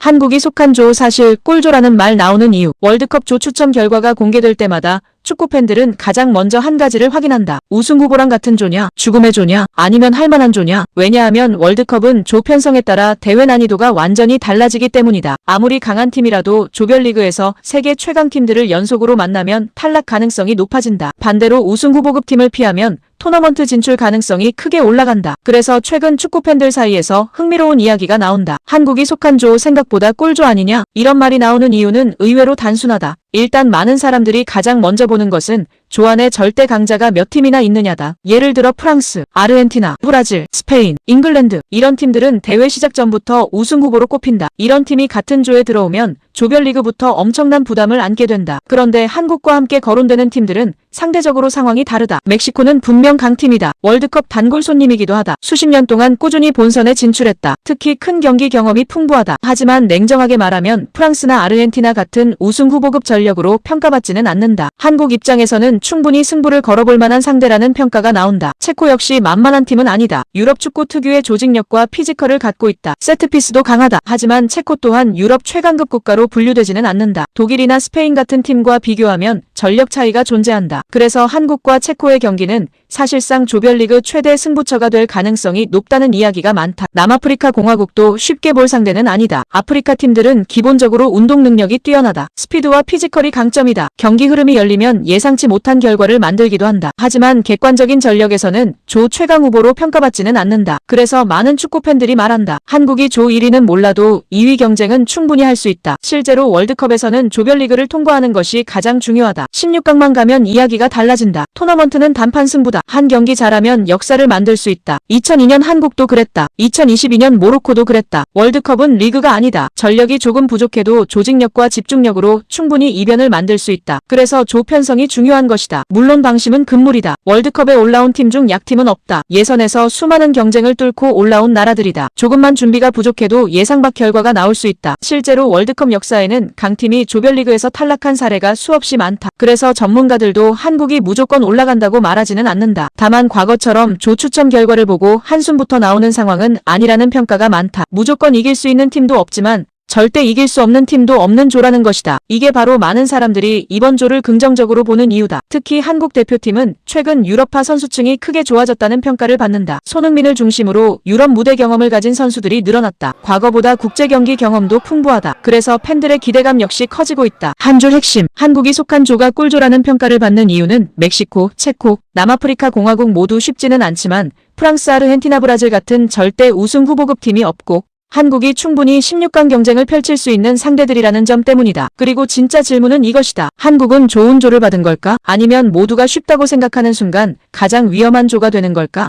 한국이 속한 조 사실 꿀조라는 말 나오는 이유. 월드컵 조 추첨 결과가 공개될 때마다 축구 팬들은 가장 먼저 한 가지를 확인한다. 우승 후보랑 같은 조냐? 죽음의 조냐? 아니면 할만한 조냐? 왜냐하면 월드컵은 조 편성에 따라 대회 난이도가 완전히 달라지기 때문이다. 아무리 강한 팀이라도 조별리그에서 세계 최강 팀들을 연속으로 만나면 탈락 가능성이 높아진다. 반대로 우승 후보급 팀을 피하면 토너먼트 진출 가능성이 크게 올라간다. 그래서 최근 축구 팬들 사이에서 흥미로운 이야기가 나온다. 한국이 속한 조 생각보다 꿀조 아니냐? 이런 말이 나오는 이유는 의외로 단순하다. 일단 많은 사람들이 가장 먼저 보는 것은 조 안에 절대 강자가 몇 팀이나 있느냐다. 예를 들어 프랑스, 아르헨티나, 브라질, 스페인, 잉글랜드 이런 팀들은 대회 시작 전부터 우승 후보로 꼽힌다. 이런 팀이 같은 조에 들어오면 조별리그부터 엄청난 부담을 안게 된다. 그런데 한국과 함께 거론되는 팀들은 상대적으로 상황이 다르다. 멕시코는 분명 강팀이다. 월드컵 단골 손님이기도 하다. 수십 년 동안 꾸준히 본선에 진출했다. 특히 큰 경기 경험이 풍부하다. 하지만 냉정하게 말하면 프랑스나 아르헨티나 같은 우승 후보급 전력으로 평가받지는 않는다. 한국 입장에서는 충분히 승부를 걸어볼 만한 상대라는 평가가 나온다. 체코 역시 만만한 팀은 아니다. 유럽 축구 특유의 조직력과 피지컬을 갖고 있다. 세트피스도 강하다. 하지만 체코 또한 유럽 최강급 국가로 분류되지는 않는다. 독일이나 스페인 같은 팀과 비교하면 전력 차이가 존재한다. 그래서 한국과 체코의 경기는 사실상 조별리그 최대 승부처가 될 가능성이 높다는 이야기가 많다. 남아프리카 공화국도 쉽게 볼 상대는 아니다. 아프리카 팀들은 기본적으로 운동 능력이 뛰어나다. 스피드와 피지컬이 강점이다. 경기 흐름이 열리면 예상치 못한 결과를 만들기도 한다. 하지만 객관적인 전력에서는 조 최강 후보로 평가받지는 않는다. 그래서 많은 축구 팬들이 말한다. 한국이 조 1위는 몰라도 2위 경쟁은 충분히 할 수 있다. 실제로 월드컵에서는 조별리그를 통과하는 것이 가장 중요하다. 16강만 가면 이야기가 달라진다. 토너먼트는 단판 승부다. 한 경기 잘하면 역사를 만들 수 있다. 2002년 한국도 그랬다. 2022년 모로코도 그랬다. 월드컵은 리그가 아니다. 전력이 조금 부족해도 조직력과 집중력으로 충분히 이변을 만들 수 있다. 그래서 조 편성이 중요한 것이다. 물론 방심은 금물이다. 월드컵에 올라온 팀 중 약팀은 없다. 예선에서 수많은 경쟁을 뚫고 올라온 나라들이다. 조금만 준비가 부족해도 예상 밖 결과가 나올 수 있다. 실제로 월드컵 역사에는 강팀이 조별리그에서 탈락한 사례가 수없이 많다. 그래서 전문가들도 한국이 무조건 올라간다고 말하지는 않는다. 다만 과거처럼 조 추첨 결과를 보고 한숨부터 나오는 상황은 아니라는 평가가 많다. 무조건 이길 수 있는 팀도 없지만 절대 이길 수 없는 팀도 없는 조라는 것이다. 이게 바로 많은 사람들이 이번 조를 긍정적으로 보는 이유다. 특히 한국 대표팀은 최근 유럽파 선수층이 크게 좋아졌다는 평가를 받는다. 손흥민을 중심으로 유럽 무대 경험을 가진 선수들이 늘어났다. 과거보다 국제 경기 경험도 풍부하다. 그래서 팬들의 기대감 역시 커지고 있다. 한 줄 핵심. 한국이 속한 조가 꿀조라는 평가를 받는 이유는 멕시코, 체코, 남아프리카 공화국 모두 쉽지는 않지만 프랑스, 아르헨티나, 브라질 같은 절대 우승 후보급 팀이 없고 한국이 충분히 16강 경쟁을 펼칠 수 있는 상대들이라는 점 때문이다. 그리고 진짜 질문은 이것이다. 한국은 좋은 조를 받은 걸까? 아니면 모두가 쉽다고 생각하는 순간 가장 위험한 조가 되는 걸까?